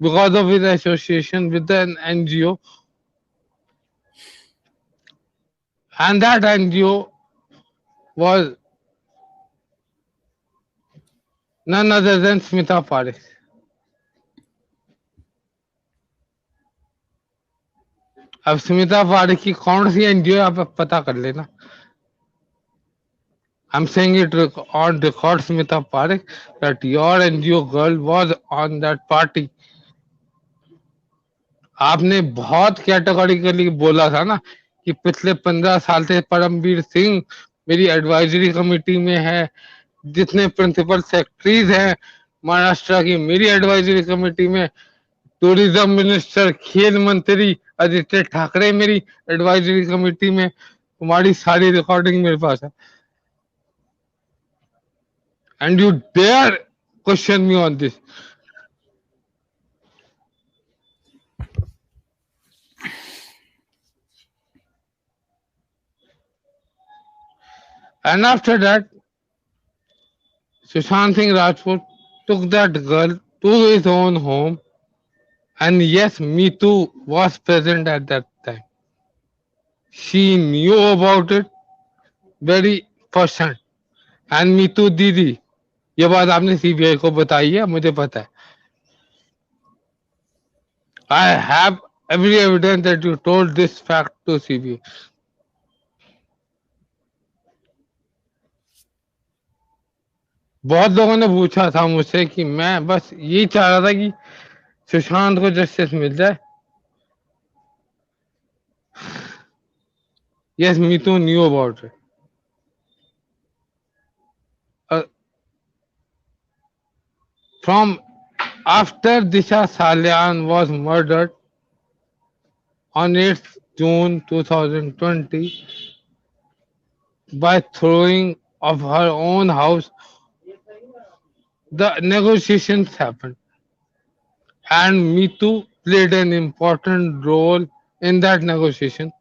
because of his association with an NGO, and that NGO was none other than Smita Parekh. अब स्मिता पारेख की कौन सी NGO आप पता कर लेना। I'm saying it on record, Smita Parekh, that your NGO girl was on that party. आपने बहुत categorically बोला था ना कि पिछले 15 साल से परमवीर सिंह मेरी एडवाइजरी कमेटी में है, जितने प्रिंसिपल सेक्रेटरीज हैं महाराष्ट्र की मेरी एडवाइजरी कमेटी में, टूरिज्म मिनिस्टर, खेल मंत्री आदित्य ठाकरे मेरी एडवाइजरी कमेटी में, तुम्हारी सारी रिकॉर्डिंग मेरे पास है। And you dare question me on this? And after that, Sushant Singh Rajput took that girl to his own home, and yes, me too was present at that time. She knew about it very first-hand, and me too, दीदी, ये बात आपने CBI को बताई है, मुझे पता है। I have every evidence that you told this fact to CBI. बहुत लोगों ने पूछा था मुझसे कि मैं बस यही चाह रहा था कि सुशांत को जस्टिस मिल जाए। Yes, me too knew about it. From after Disha Salyan was murdered on 8th June 2020 by throwing of her own house, the negotiations happened, and Me Too played an important role in that negotiation,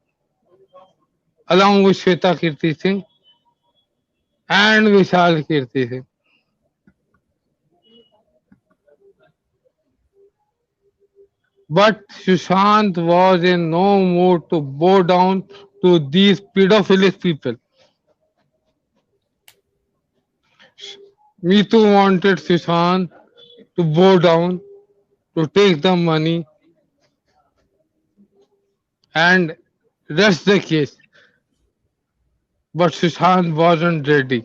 along with Shweta Kirti Singh and Vishal Kirti Singh. But Sushant was in no mood to bow down to these pedophilic people. Me Too wanted Sushant to bow down, to take the money and rest the case. But Sushant wasn't ready.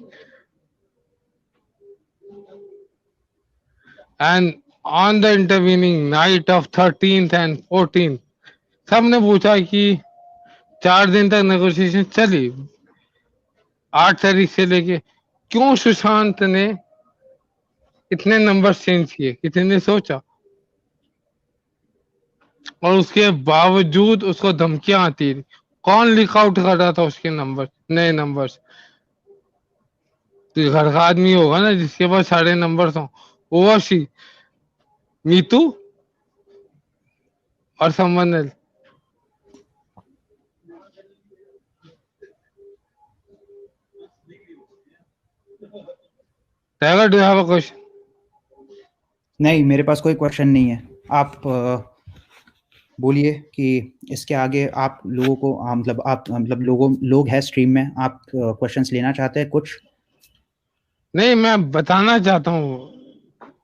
And on the intervening night of 13th and 14th, सबने पूछा कि 4 दिन तक negotiation चली 8 तारीख से लेके, क्यों सुशांत ने इतने नंबर चेंज किए, किसी ने सोचा? और उसके बावजूद उसको धमकियां आती थी। कौन लीक आउट कर रहा था उसके नंबर, नए नंबर्स? तो घर का आदमी होगा ना जिसके पास सारे नंबर्स हों, वो शी मीतू और someone else. Tiger, do you have a question? नहीं, मेरे पास कोई क्वेश्चन नहीं है। आप बोलिए कि इसके आगे आप लोगों को मतलब आप मतलब लोग हैं स्ट्रीम में, आप क्वेश्चंस लेना चाहते हैं कुछ? नहीं, मैं बताना चाहता हूँ,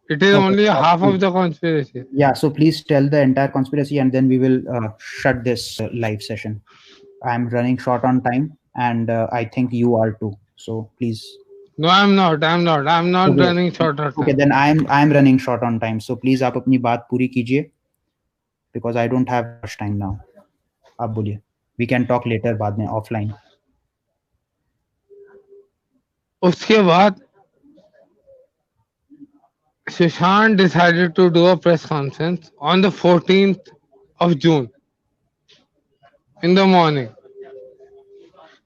it is only half of the conspiracy. Yeah, so please tell the entire conspiracy and then we will shut this live session. I'm running short on time and I think you are too. So please. No, I'm not Okay. running short on Okay, time. then I'm running short on time. So please आप अपनी बात पूरी कीजिए because I don't have much time now. आप बोलिए. We can talk later बाद में offline. उसके बाद Sushant decided to do a press conference on the 14th of June in the morning.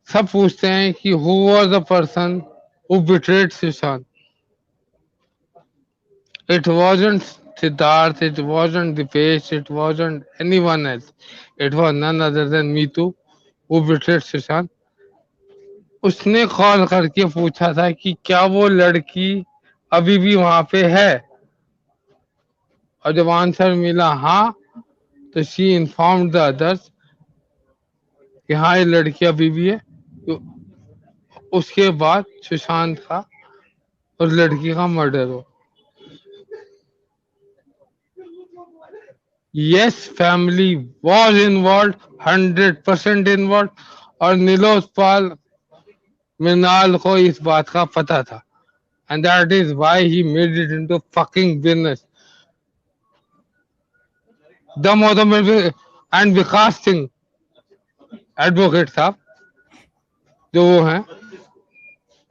सब पूछते हैं कि who was the person who betrayed Sushant? It wasn't Siddharth, it wasn't Dipesh, it wasn't anyone else. It was none other than Meetu who betrayed Sushant. उसने call करके पूछा था कि क्या वो लड़की अभी भी वहां पे है, और जब आंसर मिला हाँ, तो शी इन्फॉर्म्ड द अदर्स कि हाँ ये लड़की अभी भी है। तो उसके बाद सुशांत का और लड़की का मर्डर हो। Yes, family was involve, 100% involve, और नीलोज पाल मृणाल को इस बात का पता था, and that is why he made it into fucking business. The mother and Vikas Singh advocate साहब जो वो हैं,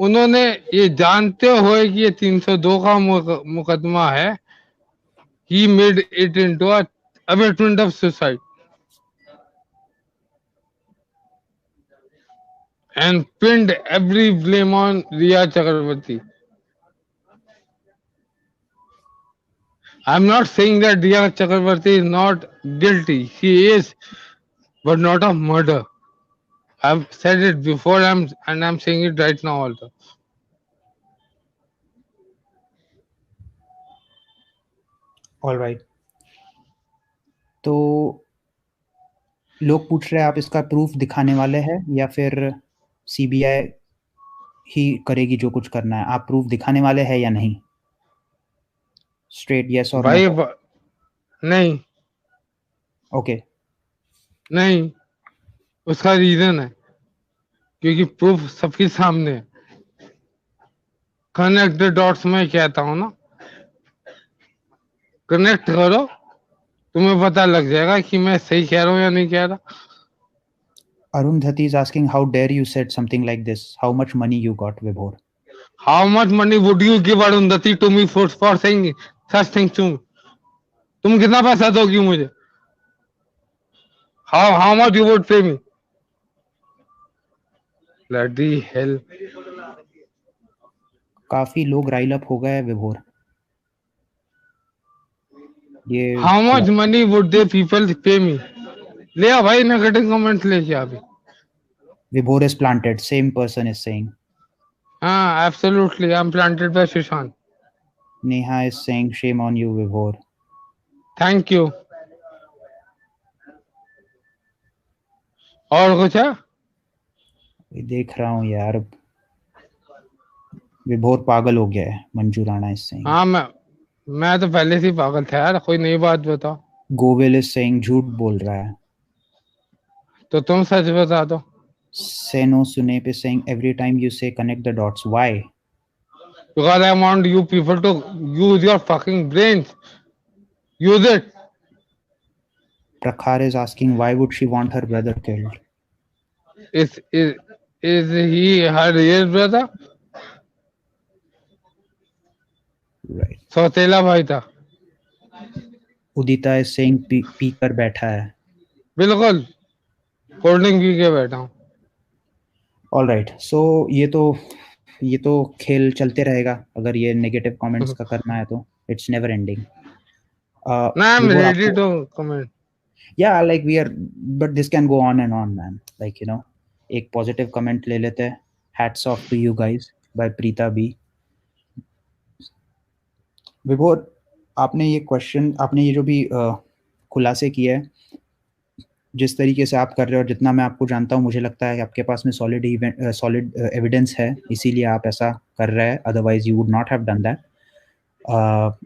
उन्होंने ये जानते हुए कि ये 302 का मुकदमा है, he made it into a abatement of suicide and pinned every blame on Riya Chakrabarti. I'm not saying that Riya Chakrabarti is not guilty. She is, but not of murder. I've said it before, and I'm saying it right now also. All right. तो लोग पूछ रहे हैं आप इसका proof दिखाने वाले हैं या फिर सीबीआई ही करेगी जो कुछ करना है? आप प्रूफ दिखाने वाले हैं या नहीं? स्ट्रेट यस और भाई नहीं। ओके नहीं, उसका रीजन है क्योंकि प्रूफ सबके सामने है। कनेक्ट द डॉट्स में कहता हूं ना, कनेक्ट करो, तुम्हें पता लग जाएगा कि मैं सही कह रहा हूं या नहीं कह रहा। Arundhati is asking, how dare you said something like this? How much money you got, Vibhor? How much money would you give Arundhati to me for saying such things to me? तुम कितना पैसा दोगी मुझे? How much you would pay me? Bloody hell. काफी लोग राइल up हो गए विभोर। ये How much money would they people pay me? ले आ भाई, नेगेटिव कमेंट लेके आ भी। Vibhor is planted. Same person is saying. हाँ, absolutely. I'm planted by Sushant. Neha is saying, shame on you, Vibhor. Thank you. और कुछ है? देख रहा हूँ यार, विभोर पागल हो गया है। Manju Rana is saying. हाँ, मैं तो पहले से ही पागल था यार, कोई नई बात बताओ। गोविल is saying झूठ बोल रहा है। तो तुम सच बता दो। Seno Sunep is saying, every time you say connect the dots, why? Because I want you people to use your fucking brains. Use it. Prakhar is asking, why would she want her brother killed? Is he her real brother? Right. सौतेला भाई था। Udita is saying, P कर बैठा है। बिल्कुल, cold drink P के बैठा हूँ। All right. So ये तो खेल चलते रहेगा अगर ये नेगेटिव कमेंट्स का करना है तो। It's never ending. I'm ready to comment. Yeah, like we are, but this can go on and on, man. Like, you know, एक पॉजिटिव कमेंट ले लेते हैं। Hats off to you guys by Preeta B. विभोर, आपने ये जो भी खुलासे किए है, जिस तरीके से आप कर रहे हो और जितना मैं आपको जानता हूँ, मुझे लगता है कि आपके पास में सॉलिड एविडेंस है, इसीलिए आप ऐसा कर रहे हैं, otherwise you would not have done that.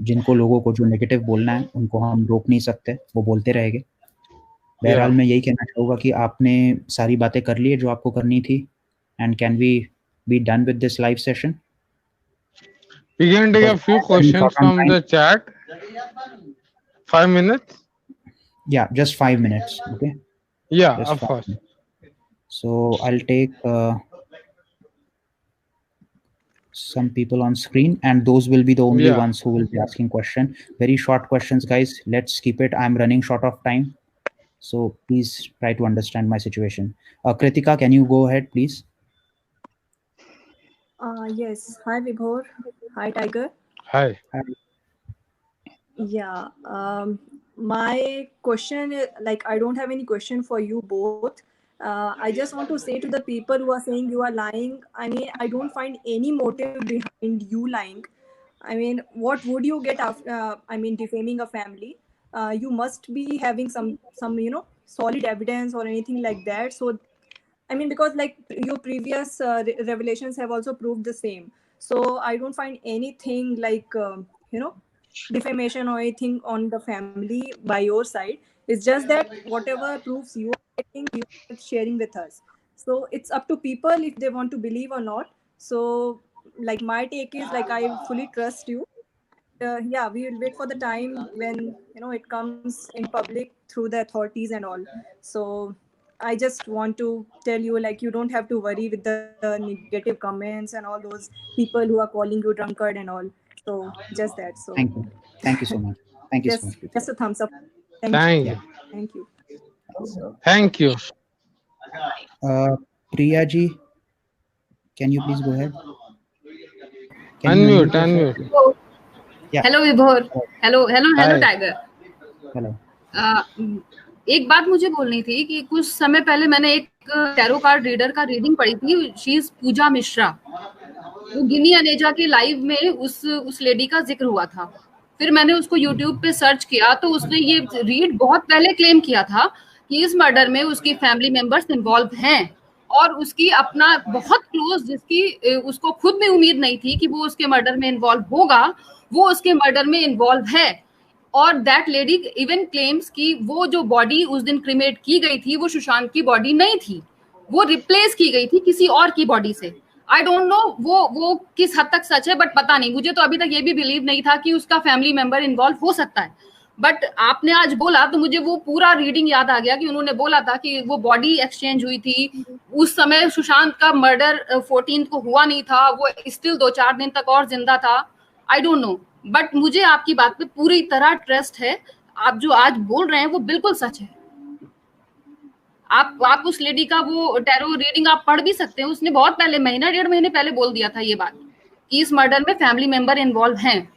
जिनको लोगों को जो नेगेटिव बोलना है उनको हम रोक नहीं सकते, वो बोलते रहेंगे। बहरहाल मैं यही कहना चाहूँगा कि आपने सारी बातें कर ली है जो आपको करनी थी, and can we be done with this live session? We can take a few questions from the chat. 5 minutes? Yeah, just 5 minutes. Okay. Yeah, Just of 5 course. minutes. So I'll take some people on screen, and those will be the only ones who will be asking question. Very short questions, guys. Let's keep it. I'm running short of time, so please try to understand my situation. Kritika, can you go ahead, please? Yes. Hi, Vibhor. Hi, Tiger. Hi. Yeah. My question is, like, I don't have any question for you both. I just want to say to the people who are saying you are lying, I mean, I don't find any motive behind you lying. I mean, what would you get after, defaming a family? You must be having some, solid evidence or anything like that. So, I mean, because like your previous revelations have also proved the same. So I don't find anything like, defamation or anything on the family by your side. It's just that whatever proofs you are getting, you are sharing with us. So it's up to people if they want to believe or not. So like my take is like I fully trust you. Yeah, we will wait for the time when it comes in public through the authorities and all. So I just want to tell you, like, you don't have to worry with the negative comments and all those people who are calling you drunkard and all. So just that. So thank you so much. Thank you so much. Just a thumbs up. Thank you. Thank you. Thank you. Priya ji, can you please go ahead? Unmute. Yeah. Hello विभोर, hello tiger. Hello. एक बात मुझे बोलनी थी कि कुछ समय पहले मैंने एक टैरो कार्ड रीडर का रीडिंग पढ़ी थी, शी इज पूजा मिश्रा। वो गिनी अनेजा के लाइव में उस लेडी का जिक्र हुआ था। फिर मैंने उसको यूट्यूब पे सर्च किया तो उसने ये रीड बहुत पहले क्लेम किया था कि इस मर्डर में उसकी फैमिली मेंबर्स इन्वॉल्व हैं और उसकी अपना बहुत क्लोज, जिसकी उसको खुद भी उम्मीद नहीं थी कि वो उसके मर्डर में इन्वॉल्व होगा, वो उसके मर्डर में इन्वॉल्व है। और दैट लेडी इवन क्लेम्स कि वो जो बॉडी उस दिन क्रिमेट की गई थी वो सुशांत की बॉडी नहीं थी, वो रिप्लेस की गई थी किसी और की बॉडी से। आई डोंट नो वो किस हद तक सच है, बट पता नहीं, मुझे तो अभी तक ये भी बिलीव नहीं था कि उसका फैमिली मेंबर इन्वॉल्व हो सकता है। बट आपने आज बोला तो मुझे वो पूरा रीडिंग याद आ गया कि उन्होंने बोला था कि वो बॉडी एक्सचेंज हुई थी उस समय, सुशांत का मर्डर 14 को हुआ नहीं था, वो स्टिल 2-4 दिन तक और जिंदा था। आई डोंट नो, बट मुझे आपकी बात पे पूरी तरह ट्रस्ट है। आप जो आज बोल रहे हैं वो बिल्कुल सच है। आप उस लेडी का वो टैरो रीडिंग आप पढ़ भी सकते हैं। उसने बहुत पहले, 1.5 महीने पहले बोल दिया था ये बात कि इस मर्डर में फैमिली मेंबर इन्वॉल्व हैं।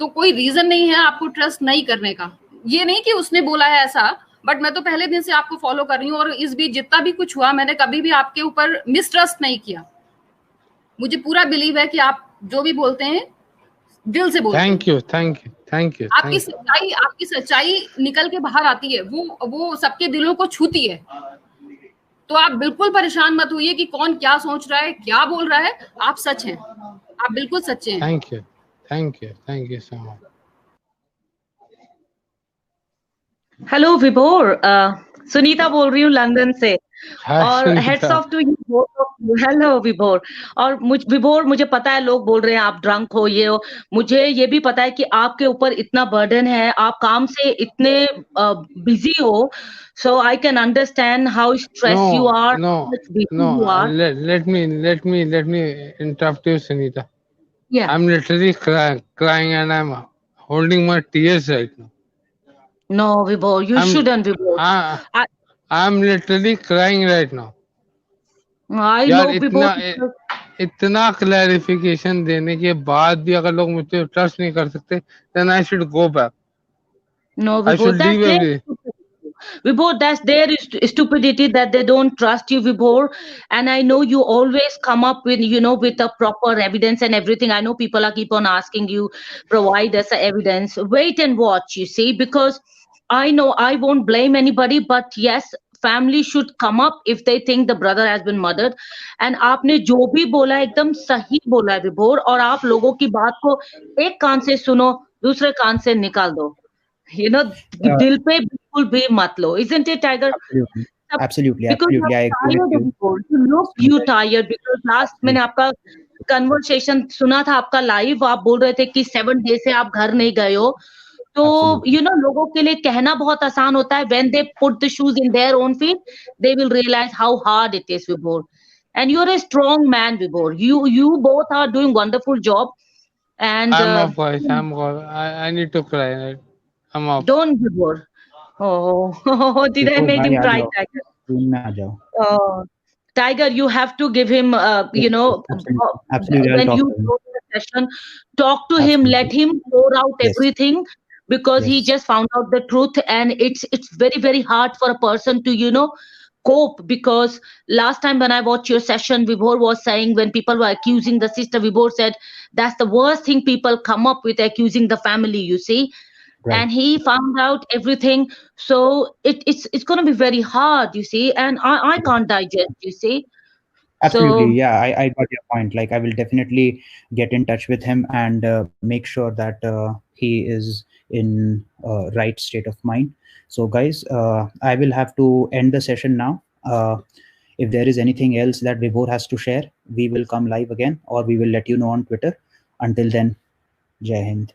तो कोई रीजन नहीं है आपको ट्रस्ट नहीं करने का। ये नहीं कि उसने बोला है ऐसा, बट मैं तो पहले दिन से आपको फॉलो कर रही हूँ और इस बीच जितना भी कुछ हुआ मैंने कभी भी आपके ऊपर मिसट्रस्ट नहीं किया। मुझे पूरा बिलीव है कि आप जो भी बोलते हैं दिल से बोलते हैं। Thank you. आपकी सच्चाई निकल के बाहर आती है, वो सबके दिलों को छूती है। तो आप बिल्कुल परेशान मत होइए कि कौन क्या सोच रहा है, क्या बोल रहा है। आप सच हैं, आप बिल्कुल सच्चे हैं। Thank you so much. Hello Vibhor, Sunita बोल रही हूँ लंदन से। और heads off to you. Hello Vibhor. और विभोर, मुझे पता है लोग बोल रहे हैं आप ड्रंक हो, ये हो, मुझे ये भी पता है कि आपके ऊपर इतना बर्डन है, आप काम से इतने बिजी हो, so I can understand how stressed you are. Let me interrupt you, Sunita. Yeah. I'm literally crying and I'm holding my tears right now. No, Vibhor, you shouldn't, Vibhor. I'm literally crying right now. I know, Vibhor. इतना clarification देने के बाद भी अगर लोग मुझे trust नहीं कर सकते, then I should go back. No, Vibhor, Vibhor, that's their stupidity that they don't trust you, Vibhor. And I know you always come up with, with the proper evidence and everything. I know people are keep on asking you, provide us evidence. Wait and watch, you see, because I know I won't blame anybody, but yes, family should come up if they think the brother has been murdered. And आपने जो भी बोला एकदम सही बोला है विभोर, और आप लोगों की बात को एक कान से सुनो, दूसरे कान से निकाल दो. दिल पे बिल्कुल भी मत लो. Isn't it, Tiger? Absolutely. Because I agree with you. You look you tired because last मैंने आपका कन्वर्सेशन सुना था आपका लाइव. आप बोल रहे थे कि 7 days से आप घर नहीं गए हो. तो लोगों के लिए कहना बहुत आसान होता है. When they put the shoes in their own feet, they will realize how hard it is, Vibhor. And you're a strong man, Vibhor. You both are doing wonderful job. And I'm off, guys. I need to cry. I'm off. Don't, Vibhor. Oh, did I make him cry, Tiger? Tiger, you have to give him, Absolutely. when you go to the session, talk to him, let him pour out everything, because he just found out the truth, and it's very, very hard for a person to, cope, because last time when I watched your session, Vibhor was saying when people were accusing the sister, Vibhor said that's the worst thing people come up with, accusing the family, you see. Right. And he found out everything, so it's going to be very hard, you see, and I can't digest, you see. Absolutely. Yeah, I got your point. Like, I will definitely get in touch with him and make sure that he is in right state of mind. So guys, I will have to end the session now. If there is anything else that Vibhor has to share, we will come live again, or we will let you know on Twitter. Until then, Jai Hind.